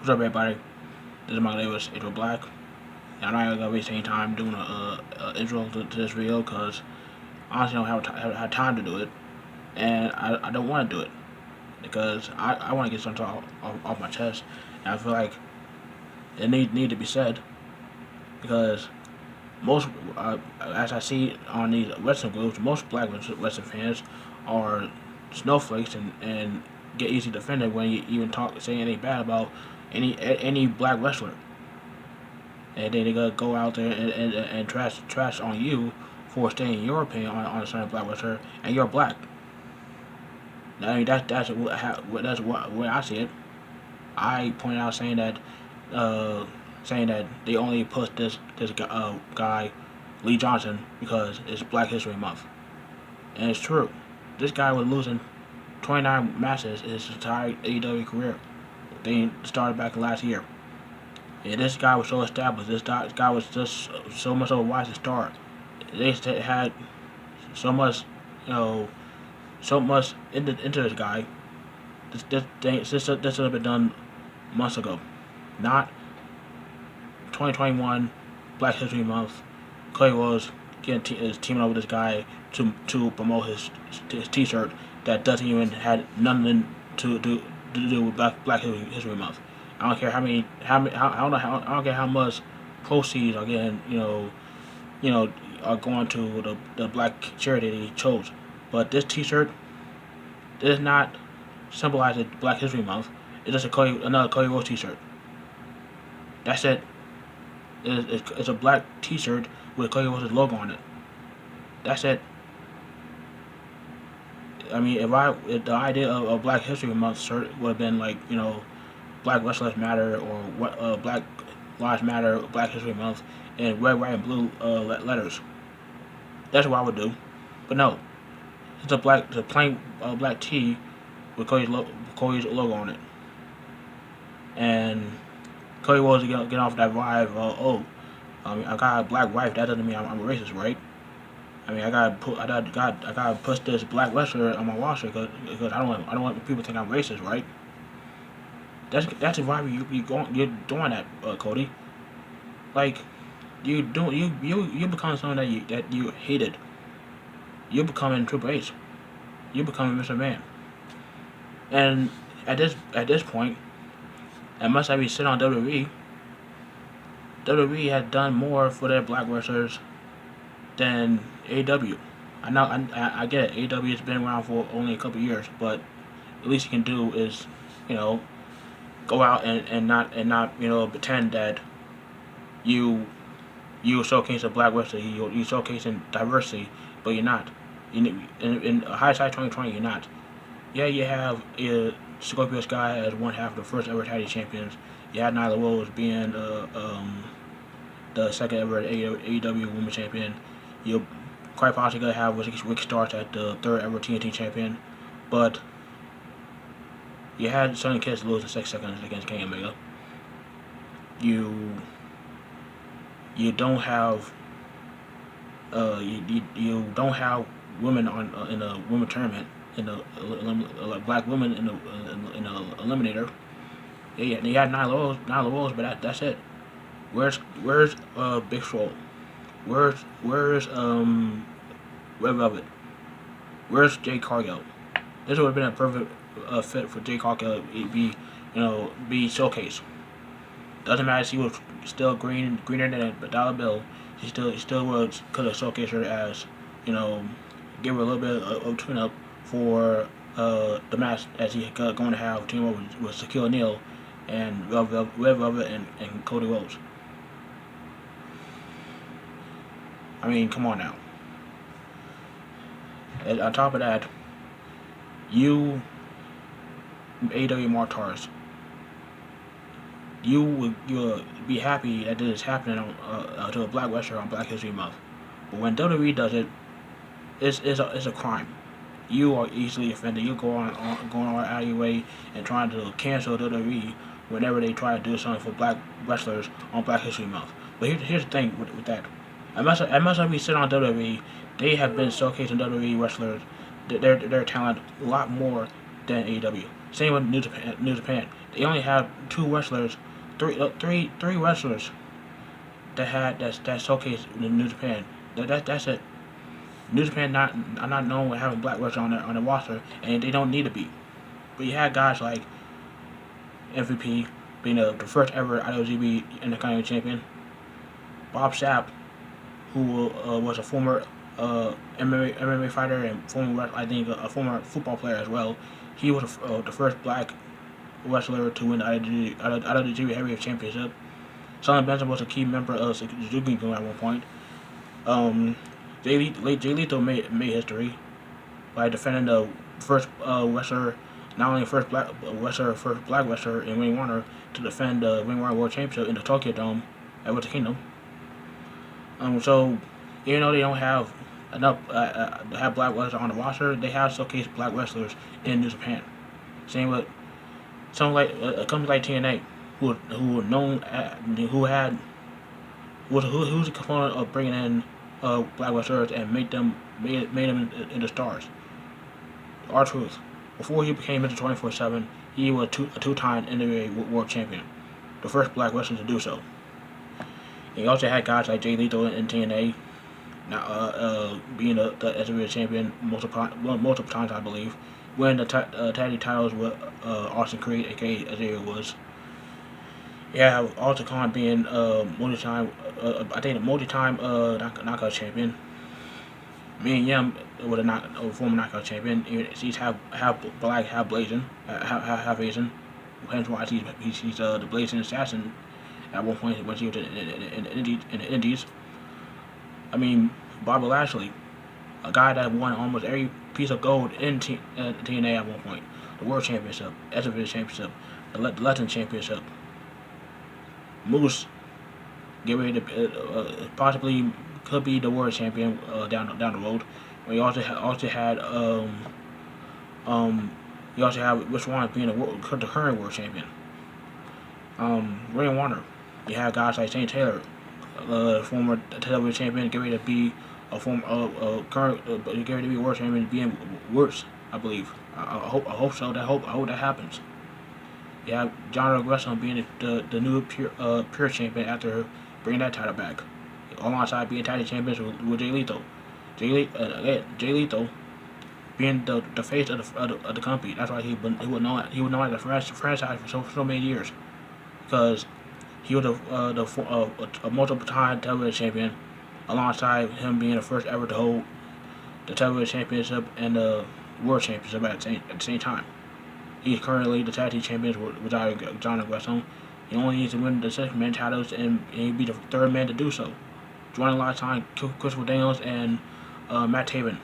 What's up, everybody? This is Mike Davis, Intro Black. And I'm not even gonna waste any time doing a intro to this video because honestly, I don't have time to do it, and I don't want to do it because I want to get something off my chest, and I feel like it need to be said because most, as I see on these Western groups, most black Western fans are snowflakes and get easily offended when you even say anything bad about any black wrestler, and then they gonna go out there and trash on you for stating your opinion on a certain black wrestler, and you're black. I mean that's what way I see it. I pointed out saying that they only put this guy Lee Johnson because it's Black History Month, and it's true. This guy was losing 29 matches his entire AEW career. They started back last year. And this guy was so established. This guy was just so much of a rising star. They had so much, so much into this guy. This should have been done months ago, not 2021 Black History Month. Cody Rhodes is teaming up with this guy to promote his T-shirt that doesn't even had nothing to do with Black History Month. I don't care I don't care how much proceeds are getting are going to the black charity that he chose, but this T-shirt does not symbolize Black History Month. It's just another Cody Rhodes T-shirt. That's it. It's a black T-shirt with Cody Rhodes' logo on it. That's it. I mean, if the idea of a Black History Month shirt would have been like, Black Wrestlers Matter or what Black Lives Matter, Black History Month, in red, white, and blue letters, that's what I would do. But no, it's a plain black tee with Cody's logo on it, and Cody Rhodes get off that vibe. I got a black wife. That doesn't mean I'm a racist, right? I mean, I gotta put this black wrestler on my roster because I don't want people to think I'm racist, right? That's the vibe you're doing that, Cody. Like you become someone that you hated. You're becoming Triple H. You're becoming Mr. Man. And at this point, unless I be sitting on WWE, WWE had done more for their black wrestlers than AEW. I get it. AEW has been around for only a couple years, but the least you can do is, go out and not pretend that you showcase a black wrestler. You showcasing diversity, but you're not. In hindsight 2020, you're not. Yeah, you have Scorpio Sky as one half of the first ever tag team champions. You had Nyla Rose being the second ever AEW Women's Champion. You're quite possibly gonna have Rick Starks at the third ever TNT Champion, but you had Sonny Kiss lose in 6 seconds against Kenny Omega. You don't have you don't have women in a women tournament in the black women in the eliminator. Yeah, they had Nyla Rose, but that's it. Where's Big Swole? Where's Red Velvet? Where's Jade Cargill? This would have been a perfect fit for Jade Cargill to be showcased. Doesn't matter if she was still greener than a dollar bill. She still could have showcased her as, give her a little bit of tune up for the match as he's going to have team up with Shaquille O'Neal and Red Velvet and Cody Rhodes. I mean, come on now. And on top of that, you AEW Martars, you'll be happy that this is happening to a black wrestler on Black History Month. But when WWE does it, it's a crime. You are easily offended. You going on out of your way and trying to cancel WWE whenever they try to do something for black wrestlers on Black History Month. But here's the thing with that. Unless we sit on WWE, they have been showcasing WWE wrestlers, their talent a lot more than AEW. Same with New Japan. New Japan. They only have two wrestlers, three wrestlers that showcase in New Japan. That's it. New Japan not known for having black wrestlers on their roster, and they don't need to be. But you had guys like MVP being the first ever IWGP Intercontinental Champion, Bob Sapp, who was a former MMA fighter and former, I think, a former football player as well. He was the first black wrestler to win the IWGP Heavyweight Championship. Sonny Benson was a key member of Suzuki Gun at one point. Jay Lethal made history by defending the first wrestler, not only first black wrestler in Ring of Honor to defend the Ring of Honor World Championship in the Tokyo Dome at Wrestle Kingdom. So even though they don't have enough to have black wrestlers on the roster, they have showcased black wrestlers in New Japan. Same with some like a company like TNA, who were known who's a component of bringing in black wrestlers and made them into stars. R-Truth, before he became Mr. 24/7, he was a two-time NWA World Champion, the first black wrestler to do so. He also had guys like Jay Lethal in TNA, now being the NWA champion multiple times, I believe, winning the tag team titles with Austin Creed, aka Isaiah Woods. Yeah, Ultra Khan being multi-time knockout champion. Me and Yam was a former knockout champion. He's half black, half Blazing, half Asian. Hence why he's the Blazing Assassin at one point when he was in the Indies. I mean, Bobby Lashley, a guy that won almost every piece of gold in TNA at one point. The World Championship, SFL Championship, the Legend Championship. Moose, get ready to possibly could be the world champion down the road. We also had Rich Swann being the current world champion. Ring of Honor, you have guys like Shane Taylor, former television champion, get ready to be a former current get ready to be world champion, being worse, I believe. I hope so. I hope that happens. You have John Wrestling being the new pure champion after bringing that title back, alongside being title champions with Jay Lethal. Jay Lethal being the face of the company. That's why he would know as the franchise for so many years, because he was a multiple time television champion, alongside him being the first ever to hold the television championship and the world championship at the same time. He's currently the tag team champions with John Wrestling. He only needs to win the 6-man titles, and he'd be the third man to do so, joining last time Christopher Daniels and Matt Taven.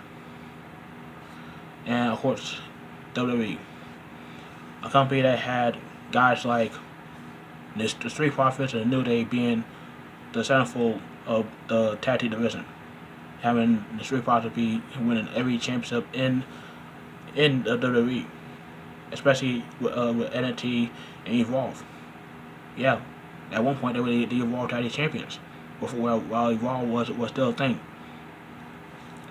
And of course, WWE, a company that had guys like the Street Profits and the New Day being the centerfold of the tag team division, having the Street Profits be winning every championship in the WWE. Especially with NXT and Evolve. Yeah, at one point they were the Evolve Tag Team Champions, while Evolve was still a thing.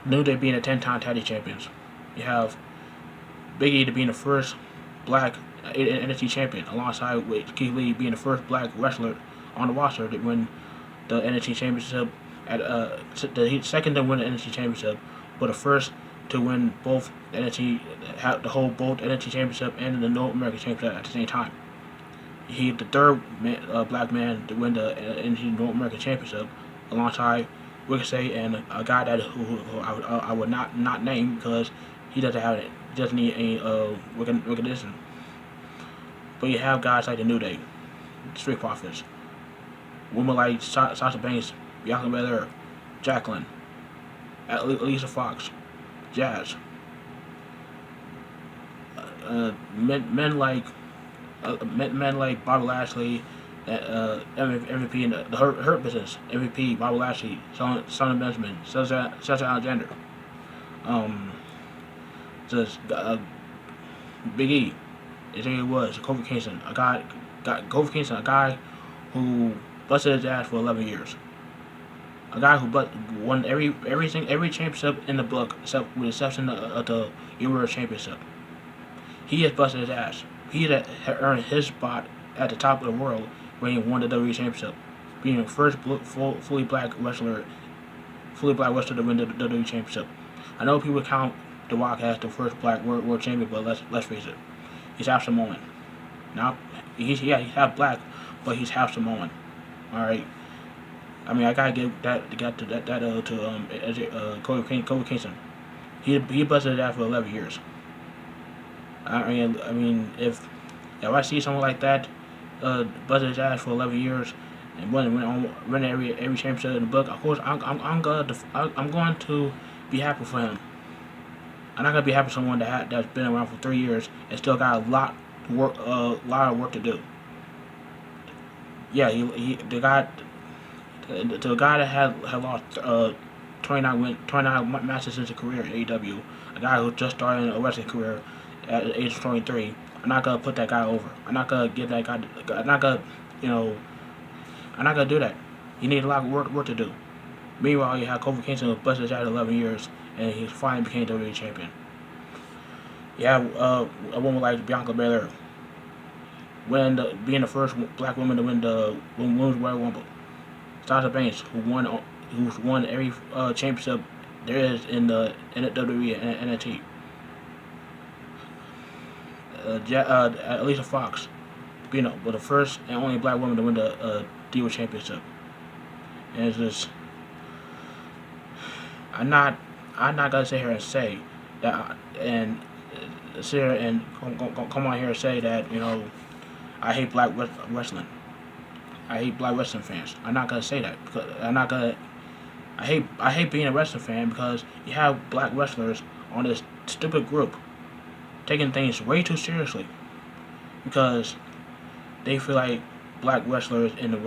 New Day being the 10-time Tag Team Champions. You have Big E to being the first black NXT champion, alongside with Keith Lee being the first black wrestler on the roster to win the NXT Championship. The second to win the NXT Championship, but the first to win both NXT, to hold both NXT Championship and the North American Championship at the same time. He's the third black man to win the NXT North American Championship, alongside Ricochet and a guy that who I would not name because he doesn't need any recognition. But you have guys like the New Day, Street Profits, women like Sasha Banks, Bianca Belair, Jacqueline, Alicia Fox, Jazz, men like Bobby Lashley, MVP in the Hurt Business, MVP Bobby Lashley, Sonny Benjamin, Cedric Alexander, Big E, Isaiah Woods, Kofi Kingston, a guy who busted his ass for 11 years. A guy who won every championship in the book, with the exception of the Euro Championship. He has busted his ass. He had earned his spot at the top of the world when he won the WWE Championship, being the first fully black wrestler to win the WWE Championship. I know people count The Rock as the first black world champion, but let's face it, he's half Samoan. Now, he's half black, but he's half Samoan. All right. I mean, I gotta give that to Kofi Kingston. He busted that for 11 years. I mean, if I see someone like that, busted his ass for 11 years and win every championship in the book, of course I'm going to be happy for him. I'm not gonna be happy for someone that's been around for 3 years and still got a lot of work to do. Yeah, the guy that had lost 29 matches in his career in AEW, a guy who just started a wrestling career at the age of 23. I'm not gonna put that guy over. I'm not gonna give that guy. I'm not gonna, I'm not gonna do that. He needs a lot of work to do. Meanwhile, you have Kofi Kingston who busted his ass 11 years and he finally became WWE champion. You have a woman like Bianca Belair being the first black woman to win the Women's Royal Rumble. Sasha Banks, who's won every championship there is in the WWE and NXT. Alicia Fox, being the first and only black woman to win the Diva Championship. And it's just, I'm not gonna sit here and say that and sit here and come on here and say that I hate black wrestling. I hate black wrestling fans. I'm not gonna say that because I hate being a wrestling fan because you have black wrestlers on this stupid group taking things way too seriously because they feel like black wrestlers in the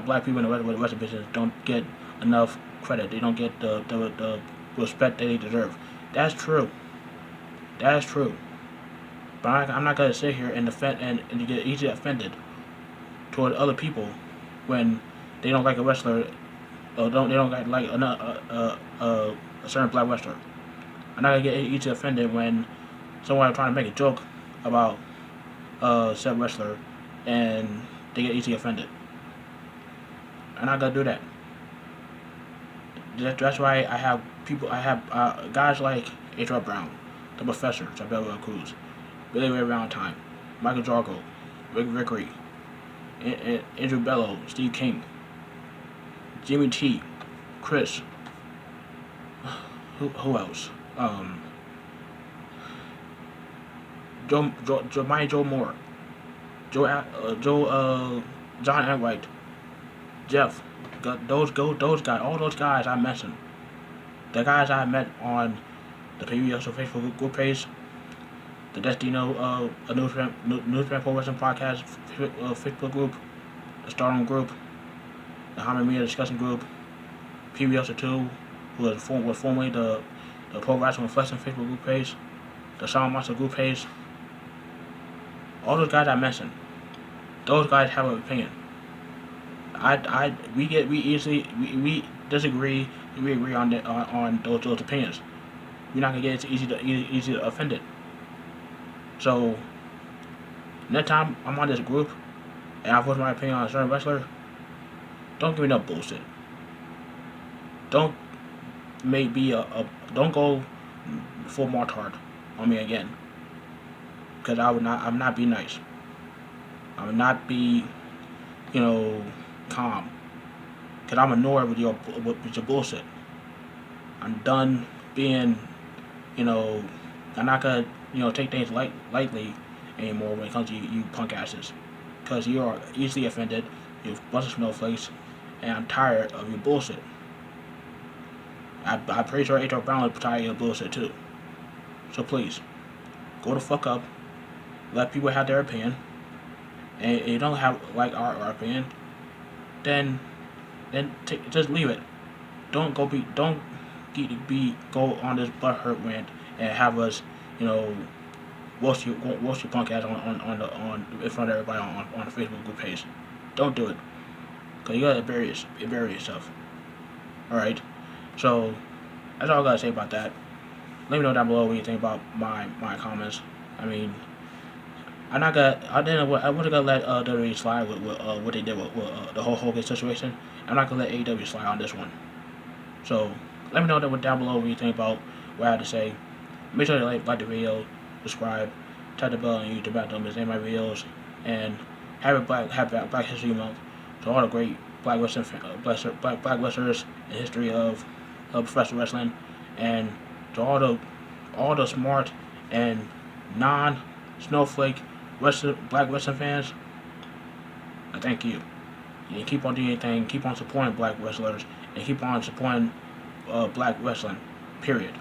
black people in the wrestling business don't get enough credit. They don't get the respect they deserve. That's true. That is true. But I'm not gonna sit here and defend and get easily offended toward other people when they don't like a wrestler or they don't like a certain black wrestler. I'm not gonna get easily offended when someone trying to make a joke about said wrestler and they get easily offended. I'm not gonna do that. That's why I have guys like H.R. Brown, the Professor, Xavier Cruz, Billy Ray Valentine, Michael Jargo, Rick Reed, Andrew Bello, Steve King, Jimmy T, Chris. Who else? Joe Moore, John Enright, Jeff. Those guys, all those guys I mentioned, the guys I met on the PBS Facebook group page, the Destino Newsman Pro Wrestling Podcast Facebook group, the Stardom group, the Hammer Media discussion group, PBS 2, who was formerly the Pro Wrestling Reflection Facebook group page, the Sound Monster group page. All those guys I mentioned, those guys have an opinion. We disagree. We agree on those opinions. We're not gonna get easy to offended. So next time I'm on this group and I voice my opinion on a certain wrestler, don't give me no bullshit. Don't don't go full martard on me again. Because I'm not be nice. I would not be, calm. Because I'm annoyed with your bullshit. I'm done being, I'm not gonna, take things lightly anymore when it comes to you punk asses. Because you are easily offended, you're a bunch of snowflakes, and I'm tired of your bullshit. I'm pretty sure H.R. Brown is tired of your bullshit too. So please, go the fuck up. Let people have their opinion, and if you don't have our opinion, then just leave it. Don't go on this butthurt rant and have us, roast your punk ass on in front of everybody on the Facebook group page. Don't do it, cause you gotta bury yourself. All right, so that's all I gotta say about that. Let me know down below what you think about my comments. I mean, I'm not gonna. I wasn't gonna let WWE slide with what they did with the whole Hogan situation. I'm not gonna let AEW slide on this one. So let me know down below what you think about what I had to say. Make sure to like the video, subscribe, tap the bell on YouTube about them. Miss any of my videos, and have Black History Month to all the great Black wrestling Black wrestlers in the history of professional wrestling, and to all the smart and non snowflake Black wrestling fans. I thank you. You keep on doing your thing, keep on supporting Black wrestlers, and keep on supporting Black wrestling. Period.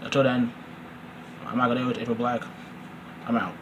Until then, I'm not gonna do it. If you're black, I'm out.